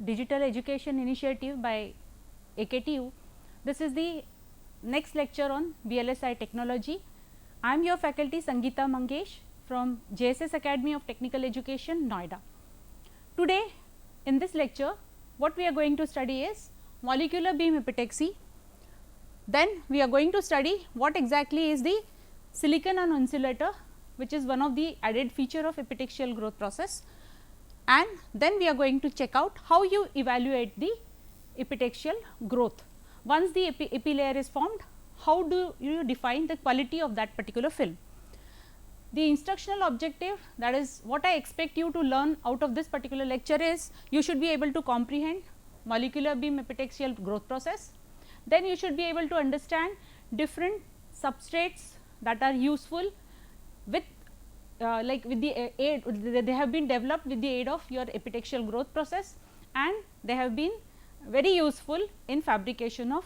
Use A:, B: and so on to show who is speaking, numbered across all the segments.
A: Digital Education Initiative by AKTU. This is the next lecture on VLSI technology. I am your faculty Sangeeta Mangesh from JSS Academy of Technical Education, Noida. Today in this lecture, what we are going to study is molecular beam epitaxy. Then we are going to study what exactly is the silicon nanoinsulator, which is one of the added feature of epitaxial growth process, and then we are going to check out how you evaluate the epitaxial growth. Once the epi layer is formed, how do you define the quality of that particular film? The instructional objective, that is what I expect you to learn out of this particular lecture, is you should be able to comprehend molecular beam epitaxial growth process. Then you should be able to understand different substrates that are useful with with the aid, they have been developed with the aid of your epitaxial growth process, and they have been very useful in fabrication of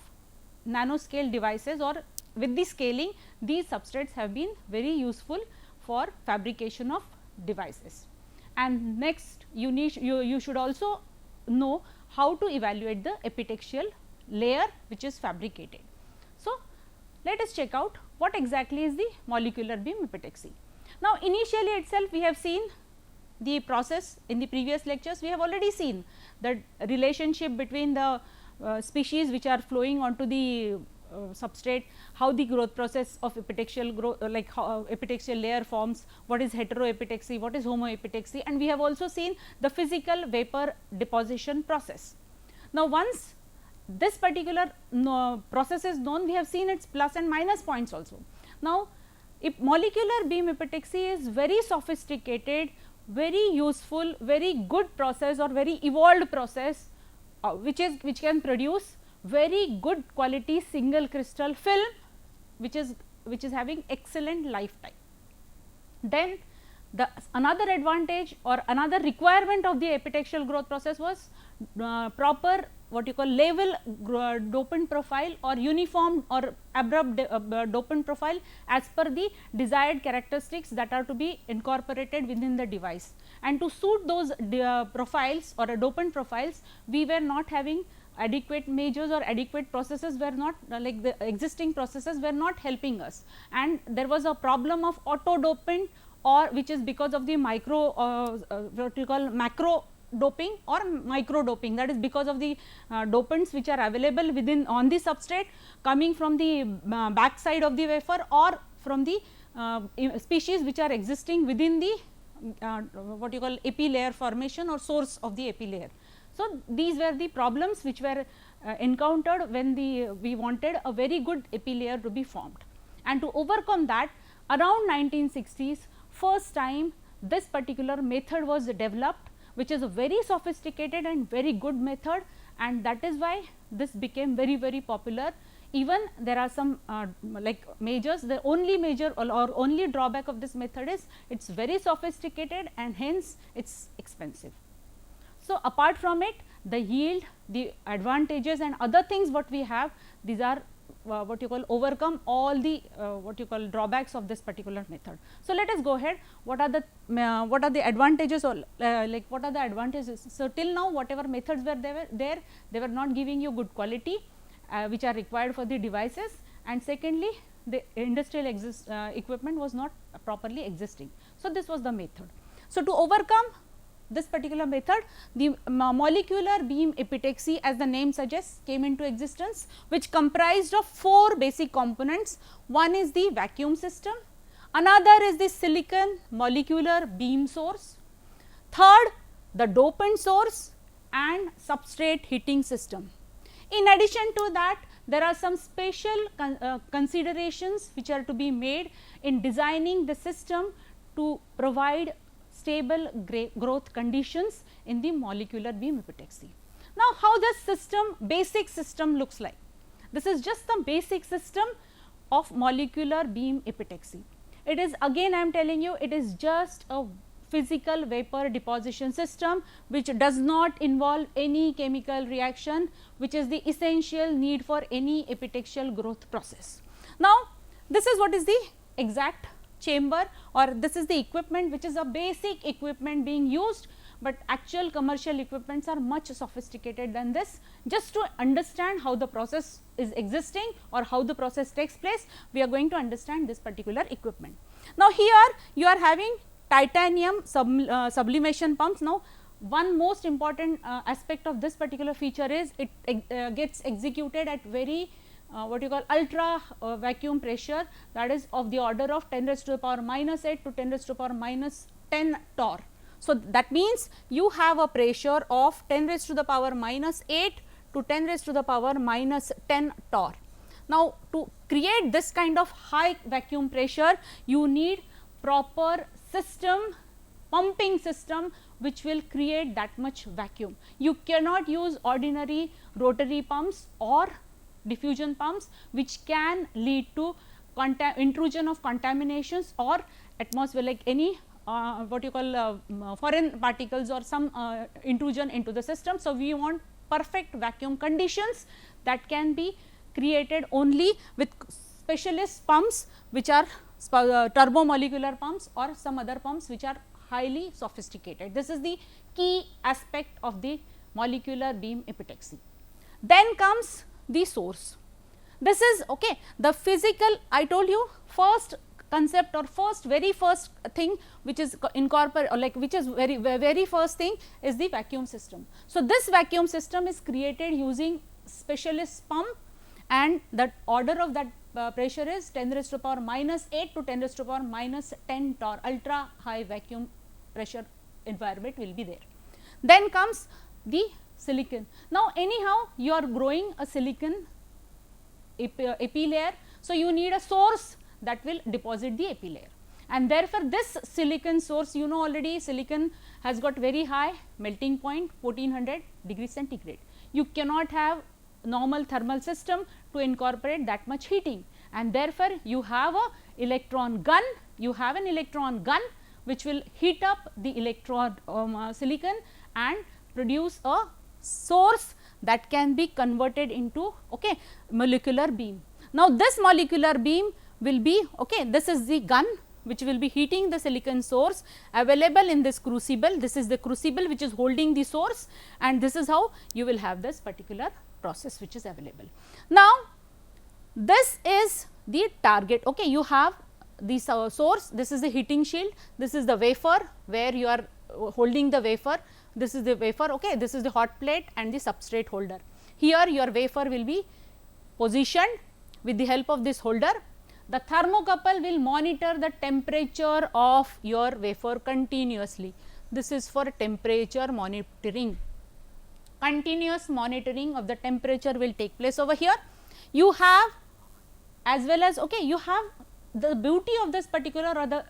A: nanoscale devices, or with the scaling these substrates have been very useful for fabrication of devices. And next you should also know how to evaluate the epitaxial layer which is fabricated. So, let us check out what exactly is the molecular beam epitaxy. Now, initially itself we have seen the process in the previous lectures. We have already seen the relationship between the species which are flowing onto the substrate, how the growth process of epitaxial growth, like how epitaxial layer forms, what is heteroepitaxy, what is homoepitaxy, and we have also seen the physical vapor deposition process. Now, once this particular process is known, we have seen its plus and minus points also. Now, if molecular beam epitaxy is very sophisticated, very useful, very good process or very evolved process, which can produce very good quality single crystal film, which is having excellent lifetime. Then the another advantage or another requirement of the epitaxial growth process was proper what you call level dopant profile or uniform or abrupt dopant profile as per the desired characteristics that are to be incorporated within the device. And to suit those profiles or dopant profiles, we were not having adequate measures, or adequate processes were not like the existing processes were not helping us, and there was a problem of auto dopant, or which is because of the micro what you call macro doping or micro doping, that is because of the dopants which are available within on the substrate coming from the back side of the wafer or from the species which are existing within the what you call epi layer formation or source of the epi layer. So, these were the problems which were encountered when we wanted a very good epi layer to be formed, and to overcome that, around 1960s first time this particular method was developed, which is a very sophisticated and very good method, and that is why this became very popular. Even there are some like majors, the only major or only drawback of this method is it is very sophisticated and hence it is expensive. So, apart from it, the yield, the advantages and other things what we have, these are what you call overcome all the what you call drawbacks of this particular method. So, let us go ahead. What are the advantages, or like what are the advantages? So, till now whatever methods were there, they were not giving you good quality which are required for the devices, and secondly the industrial equipment was not properly existing. So, this was the method. So, to overcome this particular method, the molecular beam epitaxy, as the name suggests, came into existence, which comprised of 4 basic components. One is the vacuum system, another is the silicon molecular beam source, third the dopant source, and substrate heating system. In addition to that, there are some special considerations which are to be made in designing the system to provide stable growth conditions in the molecular beam epitaxy. Now, how this system, basic system looks like? This is just the basic system of molecular beam epitaxy. It is, again I am telling you, it is just a physical vapor deposition system which does not involve any chemical reaction, which is the essential need for any epitaxial growth process. Now, this is what is the exact chamber, or this is the equipment which is a basic equipment being used but actual commercial equipments are much sophisticated than this. Just to understand how the process is existing or how the process takes place, we are going to understand this particular equipment. Now, here you are having titanium sublimation pumps. Now, one most important aspect of this particular feature is it gets executed at very what you call ultra vacuum pressure, that is of the order of 10 raised to the power minus 8 to 10 raised to the power minus 10 torr. So, that means you have a pressure of 10 raised to the power minus 8 to 10 raised to the power minus 10 torr. Now, to create this kind of high vacuum pressure, you need proper system, pumping system, which will create that much vacuum. You cannot use ordinary rotary pumps or diffusion pumps, which can lead to intrusion of contaminations or atmosphere, like any what you call foreign particles or some intrusion into the system. So, we want perfect vacuum conditions that can be created only with specialist pumps, which are turbomolecular pumps or some other pumps which are highly sophisticated. This is the key aspect of the molecular beam epitaxy. Then comes the source. This is okay. The physical, I told you, first concept or very first thing which is incorporate, or like which is very first thing is the vacuum system. So, this vacuum system is created using specialist pump, and the order of that pressure is 10 raised to the power minus 8 to 10 raised to the power minus 10 torr. Ultra high vacuum pressure environment will be there. Then comes the silicon. Now, anyhow you are growing a silicon epi layer. So, you need a source that will deposit the epi layer, and therefore, this silicon source, you know already, silicon has got very high melting point, 1400 degrees centigrade. You cannot have normal thermal system to incorporate that much heating, and therefore, you have a electron gun. You have an electron gun which will heat up the electron silicon and produce a source that can be converted into molecular beam. Now, this molecular beam will be this is the gun which will be heating the silicon source available in this crucible. This is the crucible which is holding the source, and this is how you will have this particular process which is available. Now, this is the target. You have the source, this is the heating shield, this is the wafer where you are holding the wafer, this is the wafer, this is the hot plate and the substrate holder. Here your wafer will be positioned with the help of this holder. The thermocouple will monitor the temperature of your wafer continuously. This is for temperature monitoring. Continuous monitoring of the temperature will take place over here. You have as well as you have the beauty of this particular, or the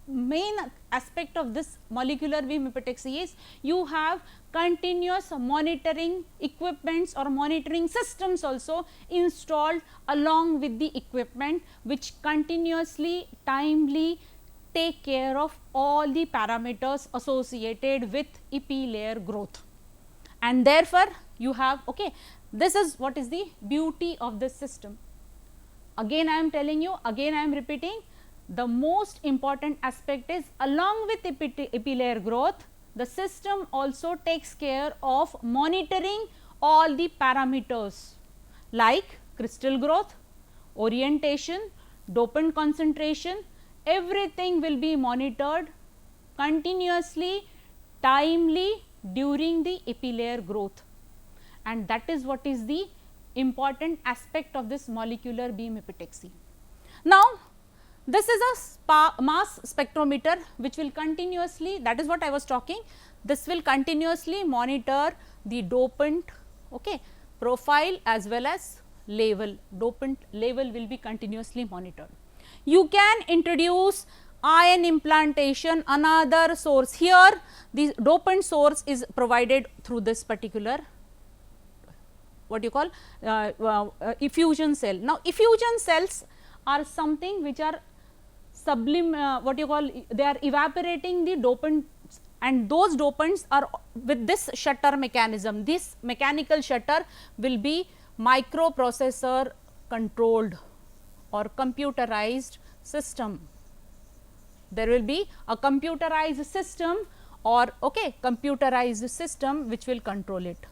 A: main aspect of this molecular beam epitaxy is you have continuous monitoring equipments or monitoring systems also installed along with the equipment, which continuously timely take care of all the parameters associated with epi layer growth. And therefore, you have this is what is the beauty of this system. Again I am telling you, again I am repeating, the most important aspect is along with epi layer growth, the system also takes care of monitoring all the parameters like crystal growth, orientation, dopant concentration, everything will be monitored continuously, timely during the epi layer growth, and that is what is the important aspect of this molecular beam epitaxy. Now, this is a mass spectrometer which will continuously, that is what I was talking, this will continuously monitor the dopant profile as well as level. Dopant level will be continuously monitored. You can introduce ion implantation, another source. Here the dopant source is provided through this particular what you call effusion cell. Now, effusion cells are something which are what you call, they are evaporating the dopants, and those dopants are with this shutter mechanism. This mechanical shutter will be microprocessor controlled or computerized system. There will be a computerized system or okay, computerized system which will control it.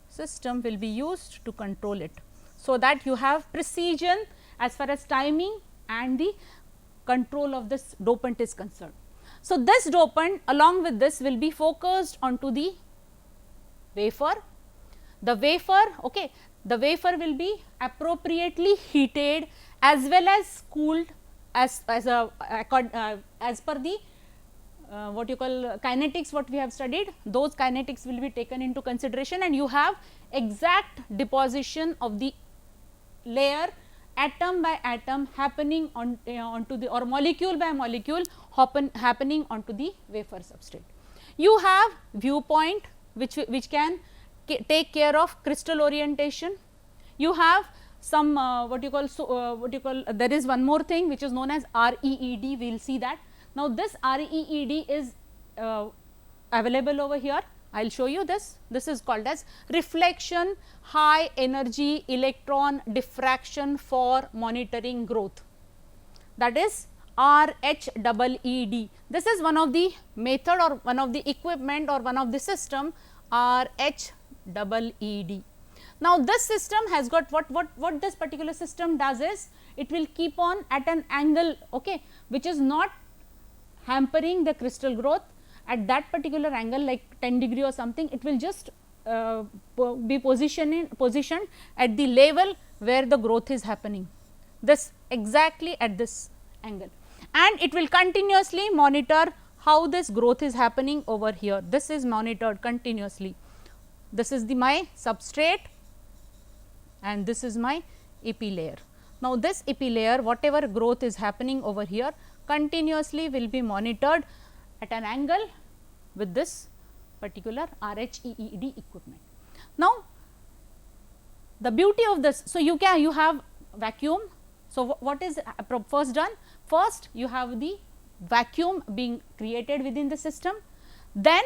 A: System will be used to control it, so that you have precision as far as timing and the control of this dopant is concerned. So, this dopant along with this will be focused onto the wafer. The wafer, okay, the wafer will be appropriately heated as well as cooled as per the what you call kinetics, what we have studied, those kinetics will be taken into consideration, and you have exact deposition of the layer atom by atom happening on onto the, or molecule by molecule happening onto the wafer substrate. You have viewpoint which can take care of crystal orientation. You have some what you call there is one more thing which is known as REED, we will see that. Now, this REED is available over here. I will show you this. This is called as reflection high energy electron diffraction for monitoring growth, that is RHEED. This is one of the method or one of the equipment or one of the system RHEED. Now, this system has got what this particular system does is, it will keep on at an angle, okay, which is not hampering the crystal growth at that particular angle like 10 degree or something. It will just be positioned at the level where the growth is happening, this exactly at this angle, and it will continuously monitor how this growth is happening over here. This is monitored continuously. This is my substrate and this is my epi layer. Now, this epi layer, whatever growth is happening over here continuously will be monitored at an angle with this particular RHEED equipment. Now, the beauty of this, so you have vacuum. So, what is first done? First you have the vacuum being created within the system. Then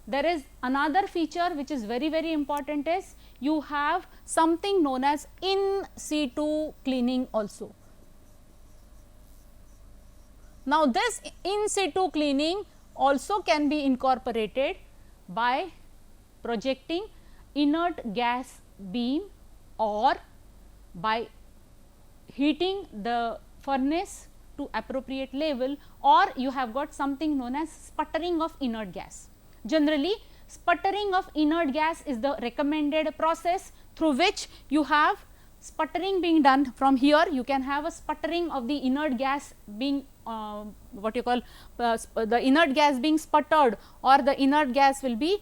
A: there is another feature which is very important, is you have something known as in situ cleaning also. Now, this in situ cleaning also can be incorporated by projecting inert gas beam or by heating the furnace to appropriate level, or you have got something known as sputtering of inert gas. Generally, sputtering of inert gas is the recommended process through which you have sputtering being done. From here you can have a sputtering of the inert gas being the inert gas being sputtered, or the inert gas will be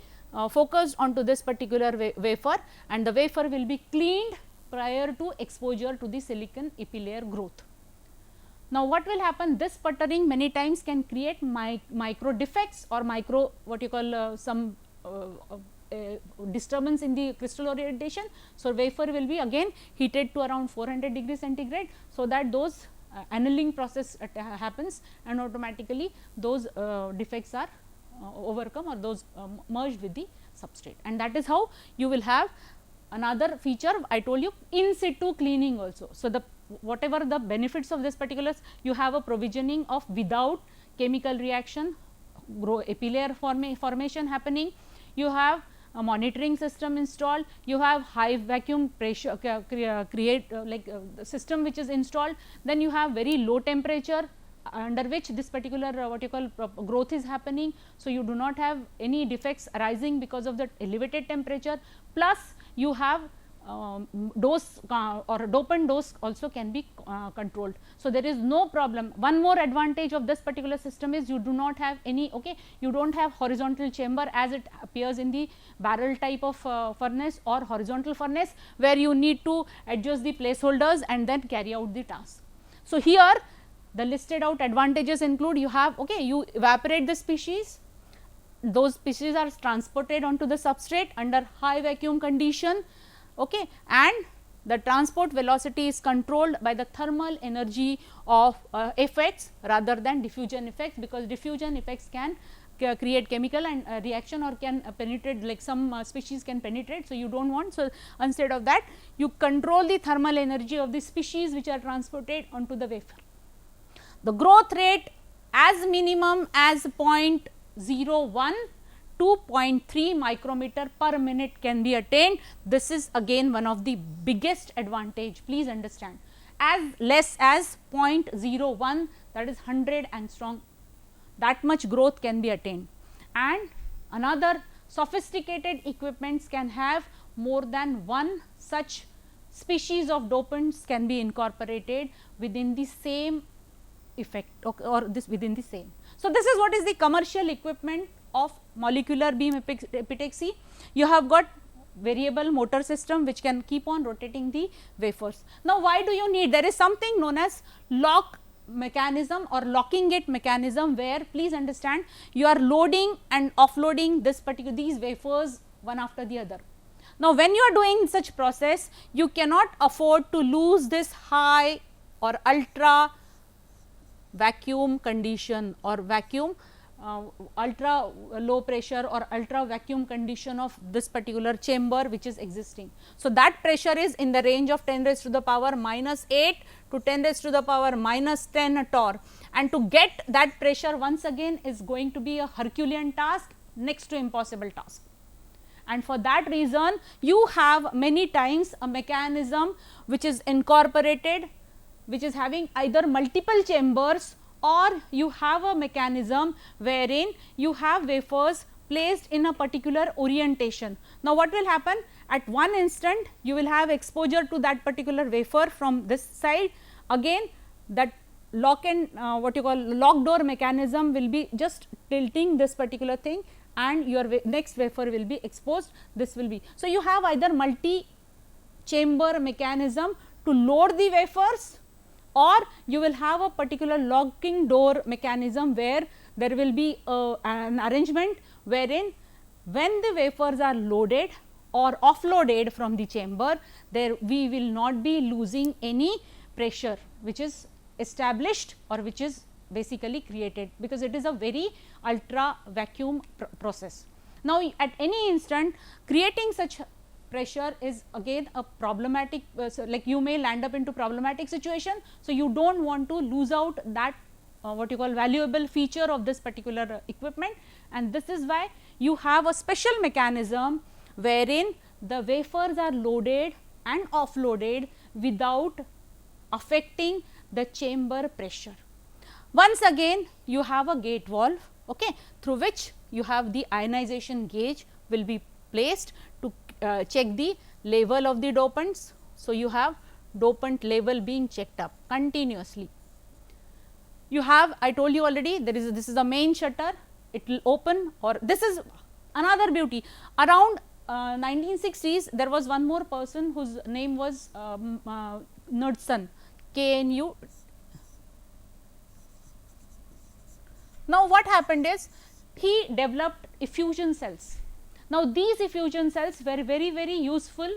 A: focused onto this particular wafer, and the wafer will be cleaned prior to exposure to the silicon epi layer growth. Now, what will happen? This sputtering many times can create micro defects or micro some disturbance in the crystal orientation. So, wafer will be again heated to around 400 degree centigrade, so that those annealing process happens and automatically those defects are overcome or those merged with the substrate, and that is how you will have another feature I told you, in situ cleaning also. So, the whatever the benefits of this particular, you have a provisioning of without chemical reaction epi layer formation happening, you have a monitoring system installed, you have high vacuum pressure the system which is installed, then you have very low temperature under which this particular growth is happening. So, you do not have any defects arising because of the elevated temperature, plus you have dose or dopant dose also can be controlled. So, there is no problem. One more advantage of this particular system is you do not have any you do not have horizontal chamber as it appears in the barrel type of furnace or horizontal furnace, where you need to adjust the placeholders and then carry out the task. So, here the listed out advantages include, you have you evaporate the species, those species are transported onto the substrate under high vacuum condition, and the transport velocity is controlled by the thermal energy of effects rather than diffusion effects, because diffusion effects can create chemical and reaction or can penetrate, like some species can penetrate. So, you do not want. So, instead of that you control the thermal energy of the species which are transported onto the wafer. the growth rate as minimum as 0.01 to 0.3 micrometer per minute can be attained. This is again one of the biggest advantage, please understand. As less as 0.01, that is 100 angstrom, that much growth can be attained. And another sophisticated equipments can have more than one such species of dopants can be incorporated within the same effect or this within the same. So, this is what is the commercial equipment of molecular beam epitaxy. You have got variable motor system which can keep on rotating the wafers. Now, why do you need? There is something known as lock mechanism or locking gate mechanism, where please understand you are loading and offloading these wafers one after the other. Now, when you are doing such process, you cannot afford to lose this high or ultra vacuum condition or vacuum ultra low pressure or ultra vacuum condition of this particular chamber which is existing. So, that pressure is in the range of 10 raised to the power -8 to 10 raised to the power -10 torr, and to get that pressure once again is going to be a Herculean task, next to impossible task. And for that reason you have many times a mechanism which is incorporated, which is having either multiple chambers, or you have a mechanism wherein you have wafers placed in a particular orientation. Now, what will happen? At one instant you will have exposure to that particular wafer from this side, again that lock and what you call lock door mechanism will be just tilting this particular thing, and your next wafer will be exposed, this will be. So, you have either multi chamber mechanism to load the wafers, or you will have a particular locking door mechanism where there will be an arrangement wherein when the wafers are loaded or offloaded from the chamber, there we will not be losing any pressure which is established or which is basically created, because it is a very ultra vacuum process. Now, at any instant creating such pressure is again a problematic, so like you may land up into problematic situation. So, you do not want to lose out that what you call valuable feature of this particular equipment, and this is why you have a special mechanism wherein the wafers are loaded and offloaded without affecting the chamber pressure. Once again you have a gate valve, okay, through which you have the ionization gauge will be placed to check the level of the dopants. So, you have dopant level being checked up continuously. You have, I told you already, there is this is the main shutter, it will open, or this is another beauty. Around 1960s there was one more person whose name was Knudsen, KNU. Now, what happened is he developed effusion cells. Now, these effusion cells were very useful,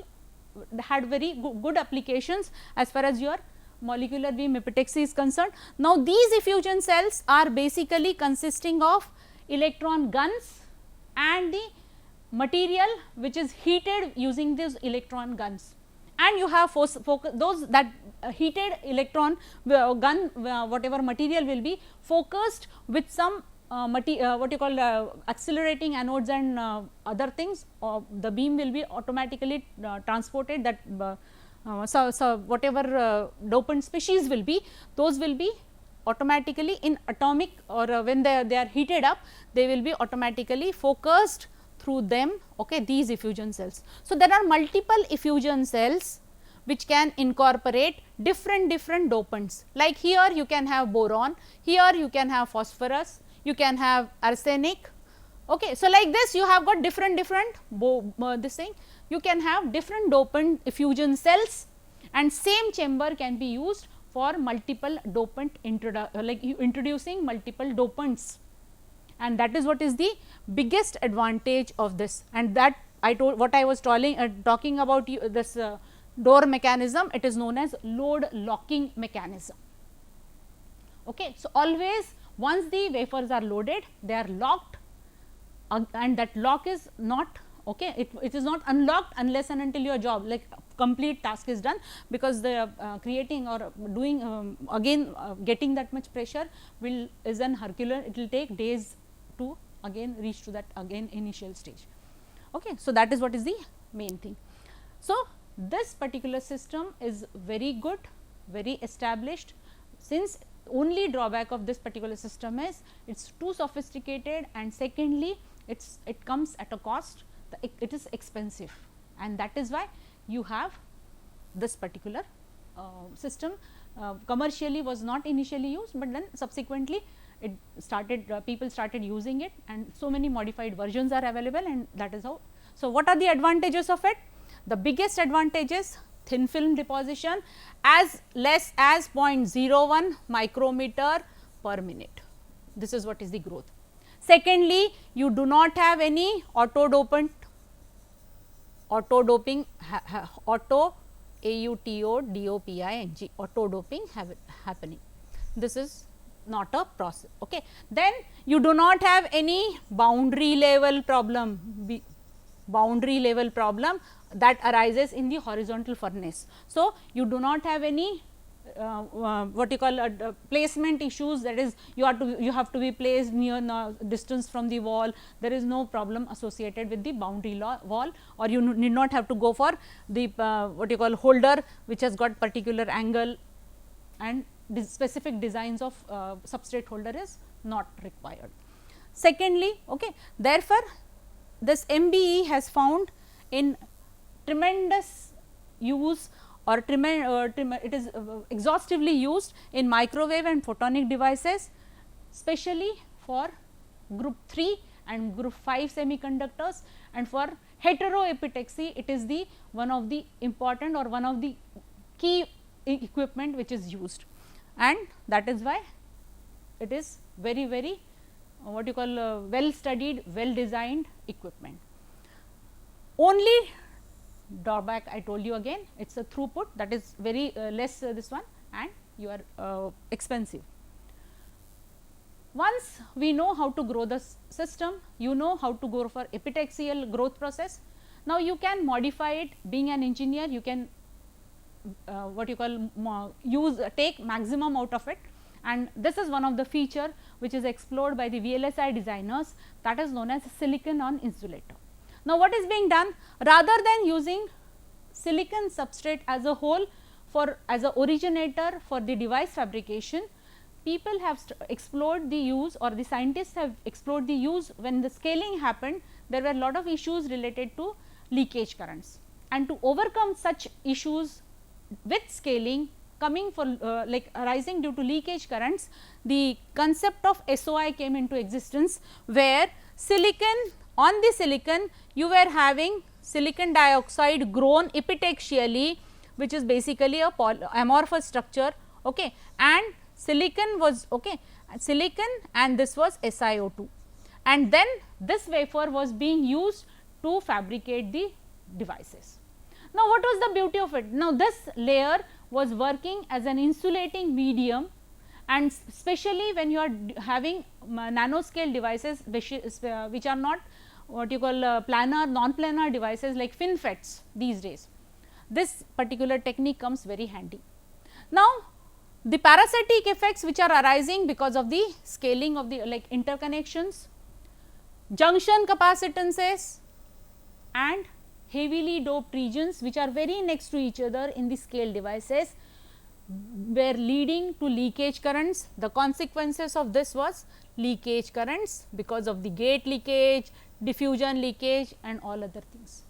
A: had very good applications as far as your molecular beam epitaxy is concerned. Now, these effusion cells are basically consisting of electron guns and the material which is heated using these electron guns, and you have those that heated electron gun whatever material will be focused with some what you call accelerating anodes and other things, the beam will be automatically transported, that so whatever dopant species will be, those will be automatically in atomic, or when they are heated up, they will be automatically focused through them, okay, these effusion cells. So, there are multiple effusion cells which can incorporate different dopants, like here you can have boron, here you can have phosphorus, you can have arsenic, okay. So, like this you have got different this thing, you can have different dopant effusion cells, and same chamber can be used for multiple dopant introducing multiple dopants, and that is what is the biggest advantage of this. And that I told, what I was talking about this door mechanism, it is known as load locking mechanism, okay. So, always once the wafers are loaded, they are locked, and that lock is not Okay, it is not unlocked unless and until your job like complete task is done, because the creating or doing again getting that much pressure is an Herculean, it will take days to again reach to that again initial stage. Okay. So, that is what is the main thing. So, this particular system is very good, very established. Since only drawback of this particular system is it is too sophisticated, and secondly it comes at a cost, it is expensive, and that is why you have this particular system. Commercially was not initially used, but then subsequently it started people started using it, and so many modified versions are available, and that is how. So, what are the advantages of it? The biggest advantage is thin film deposition as less as 0.01 micrometer per minute. This is what is the growth. Secondly, you do not have any auto doping, auto doping happening. This is not a process. Okay. Then you do not have any boundary level problem that arises in the horizontal furnace. So, you do not have any what you call placement issues, that is you have to be placed near distance from the wall. There is no problem associated with the boundary wall, or you need not have to go for the what you call holder which has got particular angle, and specific designs of substrate holder is not required. Secondly, okay, therefore, this MBE has found in tremendous use, or it is exhaustively used in microwave and photonic devices, especially for group 3 and group 5 semiconductors, and for heteroepitaxy it is the one of the important or one of the key equipment which is used, and that is why it is very what you call well studied, well designed equipment. Only drawback I told you again, it is a throughput, that is very less this one, and you are expensive. Once we know how to grow the system, you know how to go for epitaxial growth process. Now, you can modify it. Being an engineer, you can what you call take maximum out of it, and this is one of the feature which is explored by the VLSI designers, that is known as silicon on insulator. Now, what is being done? Rather than using silicon substrate as a whole as a originator for the device fabrication, people have explored the use, or the scientists have explored the use. When the scaling happened, there were a lot of issues related to leakage currents, and to overcome such issues with scaling coming for like arising due to leakage currents, the concept of SOI came into existence, where on the silicon you were having silicon dioxide grown epitaxially, which is basically a amorphous structure, okay, and silicon was and this was SiO2, and then this wafer was being used to fabricate the devices. Now, what was the beauty of it? Now, this layer was working as an insulating medium, and especially when you are having nanoscale devices which are not what you call planar, non-planar devices like FinFETs these days. This particular technique comes very handy. Now, the parasitic effects which are arising because of the scaling of the like interconnections, junction capacitances, and heavily doped regions which are very next to each other in the scale devices were leading to leakage currents. The consequences of this was leakage currents because of the gate leakage, diffusion leakage, and all other things,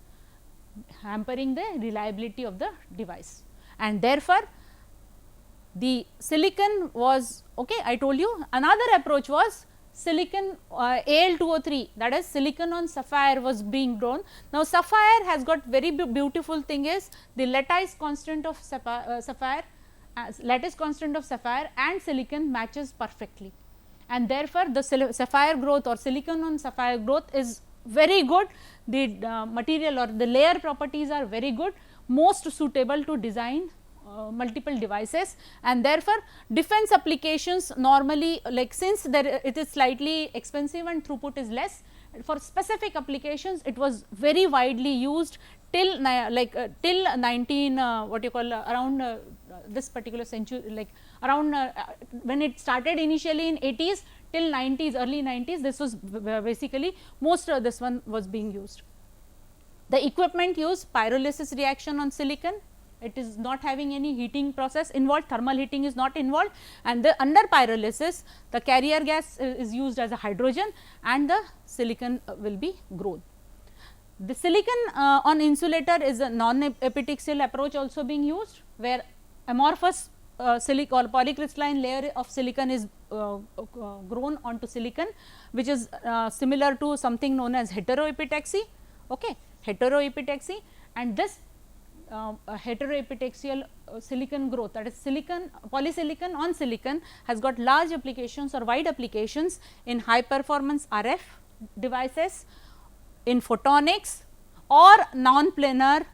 A: hampering the reliability of the device. And therefore, the silicon was I told you another approach was silicon Al2O3, that is silicon on sapphire was being grown. Now, sapphire has got very beautiful thing is the lattice constant of sapphire and silicon matches perfectly, and therefore, the sapphire growth or silicon on sapphire growth is very good. The material or the layer properties are very good, most suitable to design multiple devices, and therefore, defense applications normally like since it is slightly expensive and throughput is less, For specific applications, it was very widely used till till 19 what you call around this particular century, like around when it started initially in 80s till 90s, early 90s, this was basically most of this one was being used. The equipment used pyrolysis reaction on silicon, it is not having any heating process involved, thermal heating is not involved, and the under pyrolysis the carrier gas is used as a hydrogen and the silicon will be grown. The silicon on insulator is a non-epitaxial approach also being used, where amorphous silicon or polycrystalline layer of silicon is grown onto silicon, which is similar to something known as heteroepitaxy. Okay, heteroepitaxy, and this heteroepitaxial silicon growth, that is silicon polysilicon on silicon, has got large applications or wide applications in high performance RF devices, in photonics or non-planar.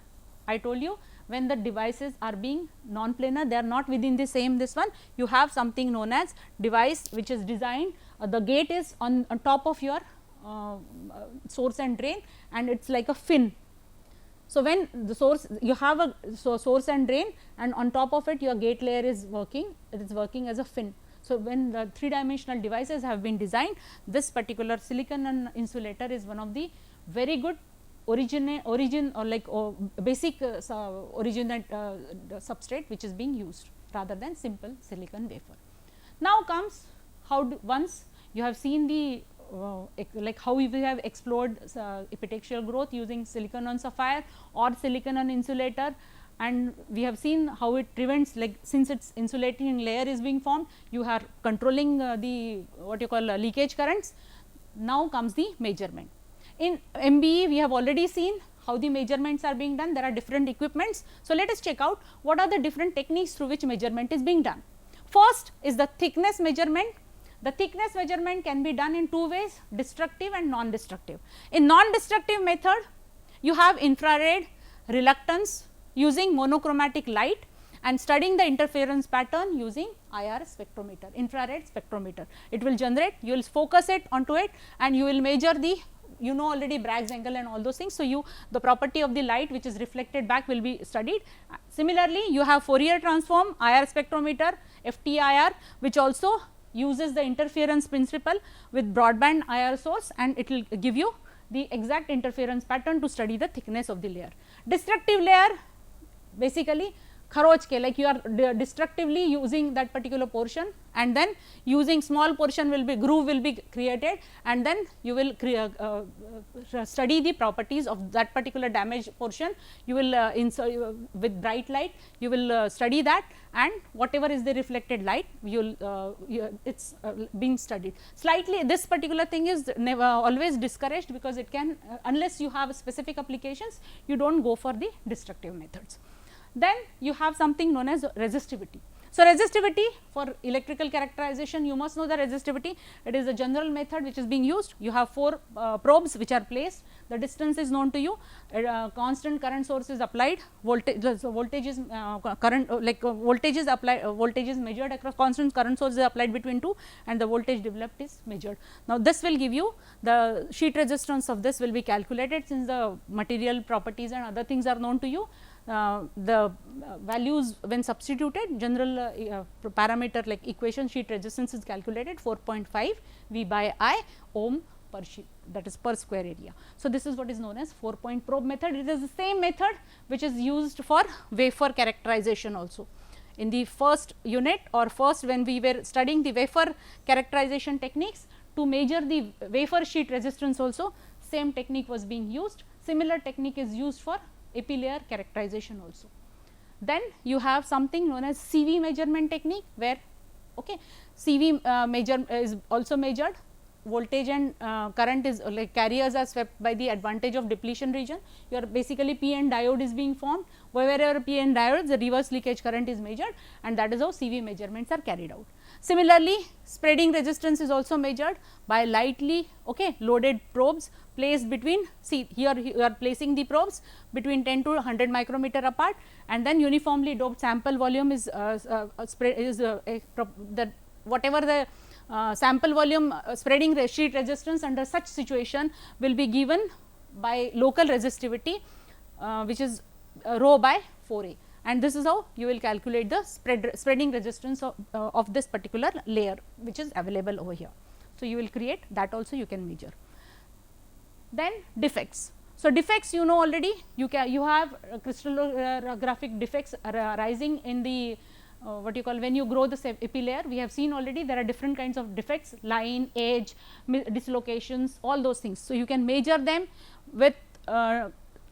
A: I told you, when the devices are being non-planar, they are not within the same this one, you have something known as device which is designed, the gate is on top of your source and drain, and it is like a fin. So, when the source, you have a source and drain, and on top of it your gate layer is working, it is working as a fin. So, when the 3-dimensional devices have been designed, this particular silicon and insulator is one of the very good origin or like basic originate substrate which is being used rather than simple silicon wafer. Now comes how once you have seen the like how we have explored epitaxial growth using silicon on sapphire or silicon on insulator, and we have seen how it prevents, like since its insulating layer is being formed, you are controlling the what you call leakage currents. Now comes the measurement. In MBE we have already seen how the measurements are being done, there are different equipments. So, let us check out what are the different techniques through which measurement is being done. First is the thickness measurement. The thickness measurement can be done in two ways, destructive and non-destructive. In non-destructive method, you have infrared reluctance using monochromatic light and studying the interference pattern using IR spectrometer, infrared spectrometer. It will generate, you will focus it onto it and you will measure the, you know already Bragg's angle and all those things. So, the property of the light which is reflected back will be studied. Similarly, you have Fourier transform, IR spectrometer, FTIR, which also uses the interference principle with broadband IR source, and it will give you the exact interference pattern to study the thickness of the layer. Destructive layer basically kharoj ke, like you are destructively using that particular portion, and then using small portion will be groove will be created, and then you will study the properties of that particular damaged portion. You will insert with bright light, you will study that, and whatever is the reflected light, you will it is being studied. Slightly this particular thing is never always discouraged, because it can unless you have specific applications, you do not go for the destructive methods. Then you have something known as resistivity. So, resistivity for electrical characterization, you must know the resistivity. It is a general method which is being used. You have 4 probes which are placed, the distance is known to you, constant current source is applied, voltage is current voltage is applied, voltage is measured across, constant current source is applied between 2, and the voltage developed is measured. Now, this will give you the sheet resistance of this will be calculated, since the material properties and other things are known to you. The values when substituted, general parameter like equation, sheet resistance is calculated 4.5 V by I ohm per sheet, that is per square area. So, this is what is known as 4-point probe method. It is the same method which is used for wafer characterization also. In the first unit or first when we were studying the wafer characterization techniques, to measure the wafer sheet resistance also, same technique was being used. Similar technique is used for epi layer characterization also. Then you have something known as CV measurement technique, where CV is also measured, voltage and current is like carriers are swept by the advantage of depletion region. Your basically p-n diode is being formed, wherever p-n diodes, the reverse leakage current is measured, and that is how CV measurements are carried out. Similarly, spreading resistance is also measured by lightly loaded probes placed between, see here you are placing the probes between 10 to 100 micrometer apart, and then uniformly doped sample volume is spread is the whatever the sample volume spreading sheet resistance under such situation will be given by local resistivity which is rho by 4a, and this is how you will calculate the spreading resistance of this particular layer which is available over here. So, you will create that also you can measure. Then defects. So, defects you know already, you have crystallographic defects arising in the what you call when you grow the epi layer. We have seen already there are different kinds of defects, line, edge, dislocations, all those things. So, you can measure them with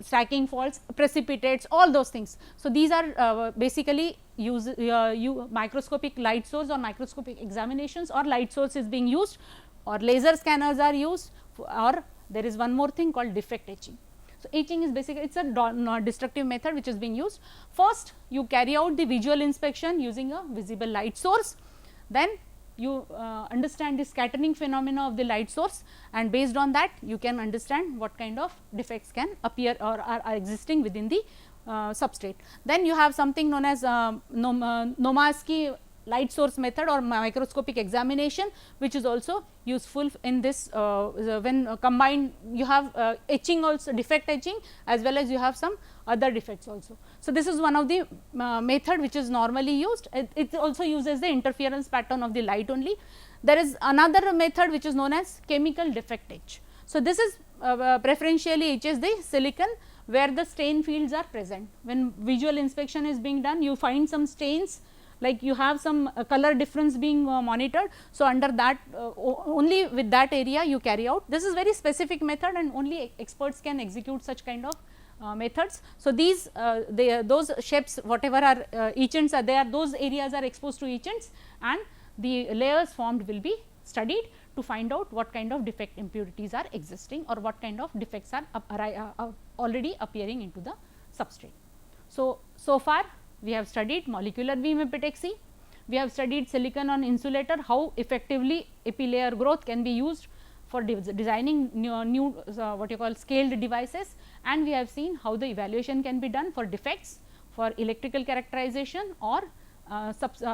A: stacking faults, precipitates, all those things. So, these are basically use microscopic light source or microscopic examinations, or light source is being used, or laser scanners are used, or there is one more thing called defect etching. So, etching is basically it is a destructive method which is being used. First you carry out the visual inspection using a visible light source, then you understand the scattering phenomena of the light source, and based on that you can understand what kind of defects can appear or are existing within the substrate. Then you have something known as Nomansky light source method or microscopic examination, which is also useful in this when combined you have etching also, defect etching, as well as you have some other defects also. So, this is one of the method which is normally used. It also uses the interference pattern of the light only. There is another method which is known as chemical defect etch. So, this is preferentially etches the silicon where the stain fields are present. When visual inspection is being done, you find some stains, like you have some color difference being monitored. So, under that only with that area you carry out. This is very specific method and only experts can execute such kind of methods. So, these those shapes whatever are etchants are there, those areas are exposed to etchants, and the layers formed will be studied to find out what kind of defect impurities are existing or what kind of defects are already appearing into the substrate. So far we have studied molecular beam epitaxy, we have studied silicon on insulator, how effectively epi layer growth can be used for designing new what you call scaled devices, and we have seen how the evaluation can be done for defects, for electrical characterization, or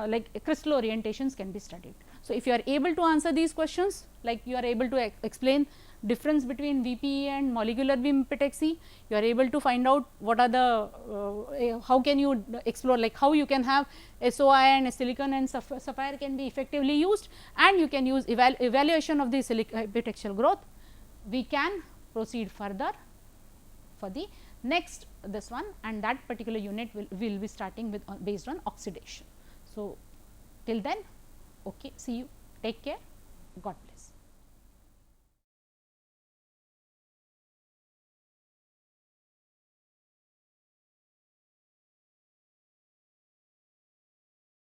A: like crystal orientations can be studied. So, if you are able to answer these questions, like you are able to explain difference between VPE and molecular beam epitaxy, you are able to find out what are the how can you explore, like how you can have SOI and silicon and sapphire can be effectively used, and you can use evaluation of the epitaxial growth. We can proceed further for the next this one, and that particular unit will be starting with based on oxidation. So, till then, okay, see you, take care, God bless.